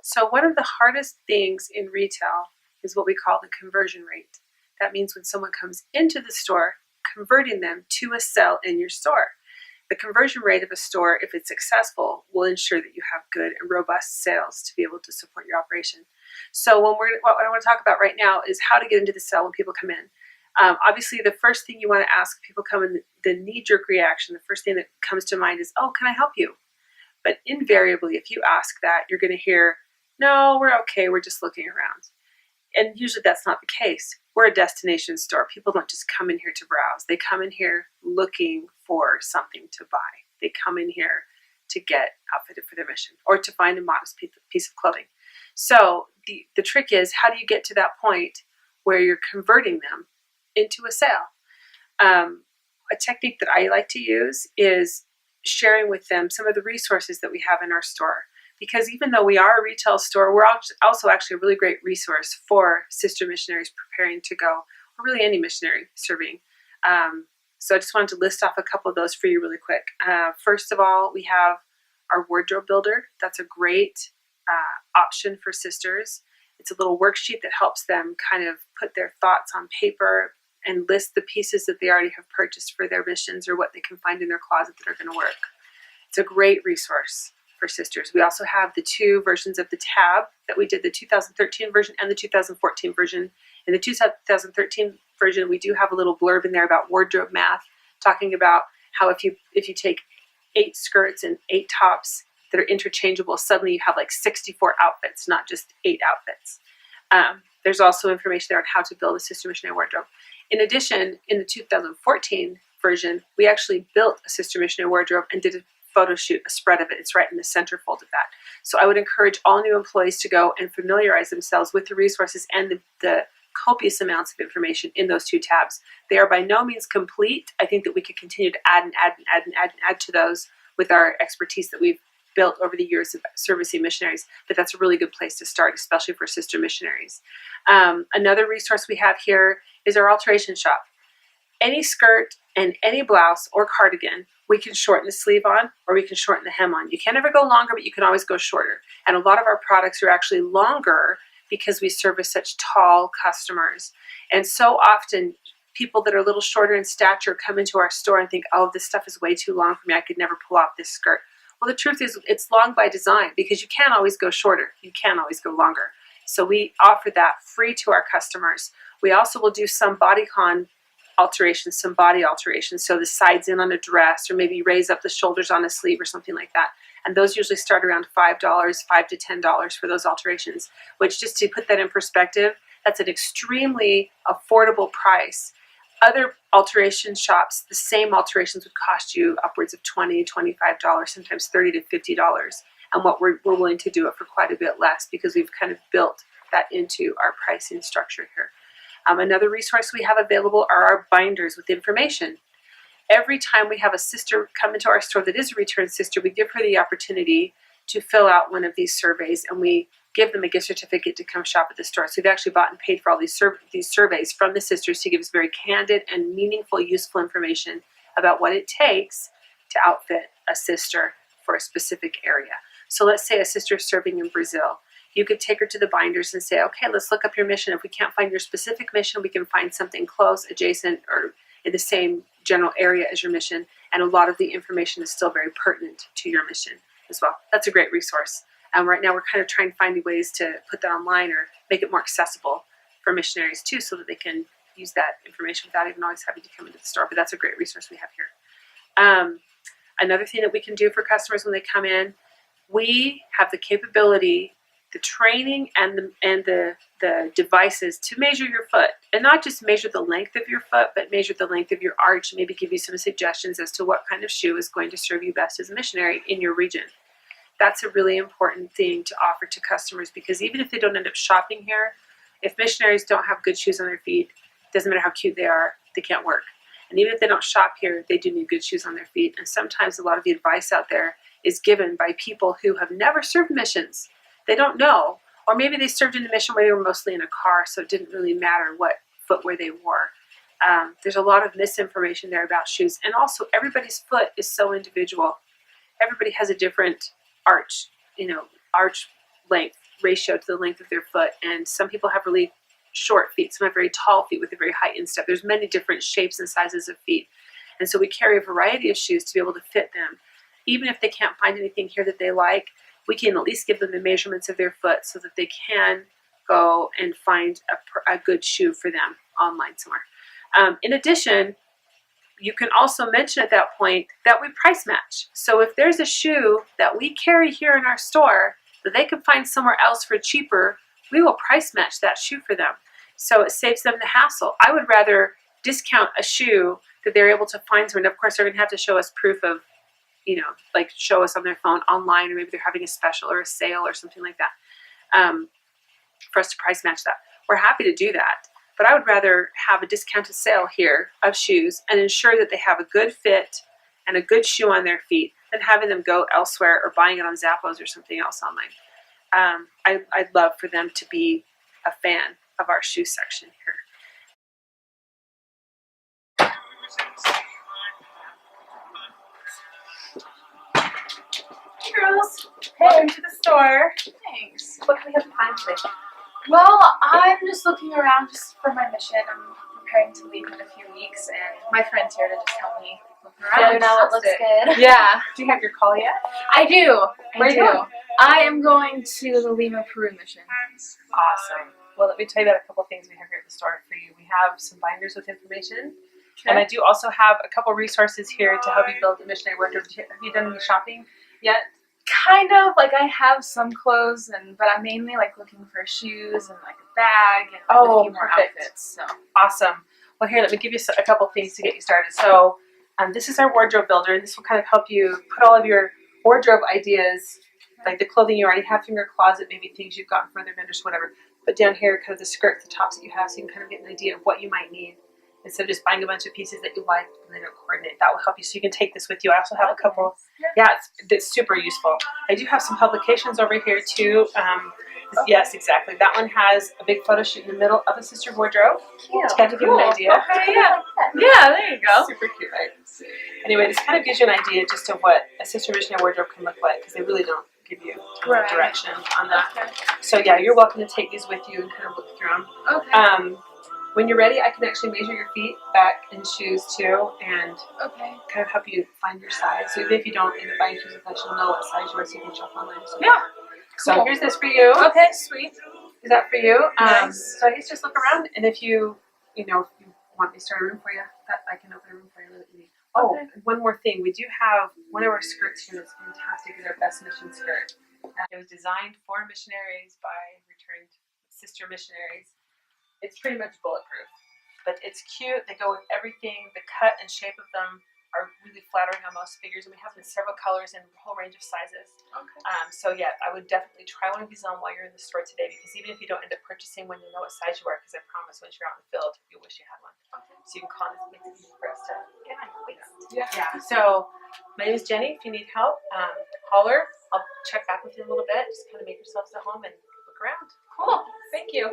So one of the hardest things in retail is what we call the conversion rate. That means when someone comes into the store, converting them to a sale in your store. The conversion rate of a store, if it's successful, will ensure that you have good and robust sales to be able to support your operation. So what I want to talk about right now is how to get into the sale when people come in. Obviously, the first thing you want to ask people come in, the knee-jerk reaction, the first thing that comes to mind is, oh, can I help you? But invariably, if you ask that, you're going to hear, no, we're okay, we're just looking around. And usually that's not the case. We're a destination store. People don't just come in here to browse. They come in here looking for something to buy. They come in here to get outfitted for their mission or to find a modest piece of clothing. So the trick is, how do you get to that point where you're converting them into a sale? A technique that I like to use is sharing with them some of the resources that we have in our store. Because even though we are a retail store, we're also actually a really great resource for sister missionaries preparing to go, or really any missionary serving. So I just wanted to list off a couple of those for you really quick. First of all, we have our wardrobe builder. That's a great option for sisters. It's a little worksheet that helps them kind of put their thoughts on paper and list the pieces that they already have purchased for their missions or what they can find in their closet that are going to work. It's a great resource for sisters. We also have the two versions of the tab that we did, the 2013 version and the 2014 version. In the 2013 version, we do have a little blurb in there about wardrobe math, talking about how if you take 8 skirts and 8 tops that are interchangeable, suddenly you have like 64 outfits, not just 8 outfits. There's also information there on how to build a sister missionary wardrobe. In addition, in the 2014 version, we actually built a sister missionary wardrobe and did a photo shoot, a spread of it. It's right in the centerfold of that. So I would encourage all new employees to go and familiarize themselves with the resources and the copious amounts of information in those 2 tabs. They are by no means complete. I think that we could continue to add and add and add and add and add to those with our expertise that we've built over the years of servicing missionaries, but that's a really good place to start, especially for sister missionaries. Another resource we have here is our Alterations shop. Any skirt and any blouse or cardigan, we can shorten the sleeve on or we can shorten the hem on. You can't ever go longer, but you can always go shorter. And a lot of our products are actually longer because we service such tall customers. And so often, people that are a little shorter in stature come into our store and think, oh, this stuff is way too long for me. I could never pull off this skirt. Well, the truth is it's long by design because you can't always go shorter. You can't always go longer. So we offer that free to our customers. We also will do some bodycon alterations, some body alterations. So the sides in on a dress or maybe raise up the shoulders on a sleeve or something like that. And those usually start around $5, $5 to $10 for those alterations, which, just to put that in perspective, that's an extremely affordable price. Other alteration shops, the same alterations would cost you upwards of $20, $25, sometimes $30 to $50. And what we're willing to do it for quite a bit less because we've kind of built that into our pricing structure here. Another resource we have available are our binders with information. Every time we have a sister come into our store that is a return sister, we give her the opportunity to fill out one of these surveys, and we give them a gift certificate to come shop at the store. So we've actually bought and paid for all these surveys from the sisters to give us very candid and meaningful, useful information about what it takes to outfit a sister for a specific area. So let's say a sister is serving in Brazil. You could take her to the binders and say, okay, let's look up your mission. If we can't find your specific mission, we can find something close, adjacent, or in the same general area as your mission. And a lot of the information is still very pertinent to your mission as well. That's a great resource. And right now we're kind of trying to find ways to put that online or make it more accessible for missionaries too, so that they can use that information without even always having to come into the store. But that's a great resource we have here. Another thing that we can do for customers when they come in, we have the capability, the training and the devices to measure your foot, and not just measure the length of your foot, but measure the length of your arch, and maybe give you some suggestions as to what kind of shoe is going to serve you best as a missionary in your region. That's a really important thing to offer to customers, because even if they don't end up shopping here, if missionaries don't have good shoes on their feet, doesn't matter how cute they are, they can't work. And even if they don't shop here, they do need good shoes on their feet. And sometimes a lot of the advice out there is given by people who have never served missions. They don't know, or maybe they served in a mission where they were mostly in a car, so it didn't really matter what footwear they wore. There's a lot of misinformation there about shoes. And also, everybody's foot is so individual. Everybody has a different arch length. ratio to the length of their foot. And some people have really short feet. Some have very tall feet with a very high instep. There's many different shapes and sizes of feet. And so we carry a variety of shoes to be able to fit them. Even if they can't find anything here that they like, we can at least give them the measurements of their foot so that they can go and find a good shoe for them online somewhere. In addition, you can also mention at that point that we price match. So if there's a shoe that we carry here in our store that they can find somewhere else for cheaper, we will price match that shoe for them. So it saves them the hassle. I would rather discount a shoe that they're able to find somewhere. And of course, they're going to have to show us proof of, like show us on their phone online, or maybe they're having a special or a sale or something like that, for us to price match that. We're happy to do that. But I would rather have a discounted sale here of shoes and ensure that they have a good fit and a good shoe on their feet than having them go elsewhere or buying it on Zappos or something else online. I'd love for them to be a fan of our shoe section here. Hey girls, welcome to the store. Thanks. What can we have planned today? Well, I'm just looking around just for my mission. I'm preparing to leave in a few weeks, and my friend's here to just help me look around. Now it looks good. Yeah. Do you have your call yet? I do. Where are you going? I am going to the Lima, Peru mission. Awesome. Well, let me tell you about a couple things we have here at the store for you. We have some binders with information, and I do also have a couple resources here to help you build a missionary wardrobe. Have you done any shopping yet? Kind of. Like, I have some clothes, but I'm mainly like looking for shoes and like a bag and a few more outfits. So awesome. Well, here, let me give you a couple things to get you started. So this is our wardrobe builder, and this will kind of help you put all of your wardrobe ideas, like the clothing you already have from your closet, maybe things you've gotten from other vendors, whatever. But down here, kind of the skirts, the tops that you have, so you can kind of get an idea of what you might need instead of just buying a bunch of pieces that you like and they don't coordinate. That will help you, so you can take this with you. I also have a couple. Yeah, it's super useful. I do have some publications over here too. Yes, exactly. That one has a big photo shoot in the middle of a sister wardrobe. cute. To kind of give you an idea. Okay, yeah. Yeah, there you go. Super cute, right? Anyway, this kind of gives you an idea just of what a sister missionary wardrobe can look like, because they really don't give you tons of direction on that. Okay. So yeah, you're welcome to take these with you and kind of look through them. Okay. When you're ready, I can actually measure your feet back in shoes too, and kind of help you find your size. So even if you don't end up buying shoes with us, you'll know what size you are, so you can shop online. Yeah. So here's this for you. Okay, sweet. Is that for you? Nice. So I guess just look around, and if you want me to start a room for you, I can open a room for you. Oh, okay. One more thing. We do have one of our skirts here that's fantastic. It's our best mission skirt. It was designed for missionaries by returned sister missionaries. It's pretty much bulletproof, but it's cute. They go with everything. The cut and shape of them are really flattering on most figures, and we have them in several colors and a whole range of sizes. Okay. So yeah, I would definitely try one of these on while you're in the store today, because even if you don't end up purchasing one, you know what size you are, because I promise once you're out in the field, you'll wish you had one. Okay. So you can call us, make it easy for us to get on your waist. Yeah. So my name is Jenny. If you need help, holler. I'll check back with you in a little bit. Just kind of make yourselves at home and look around. Cool. Thank you.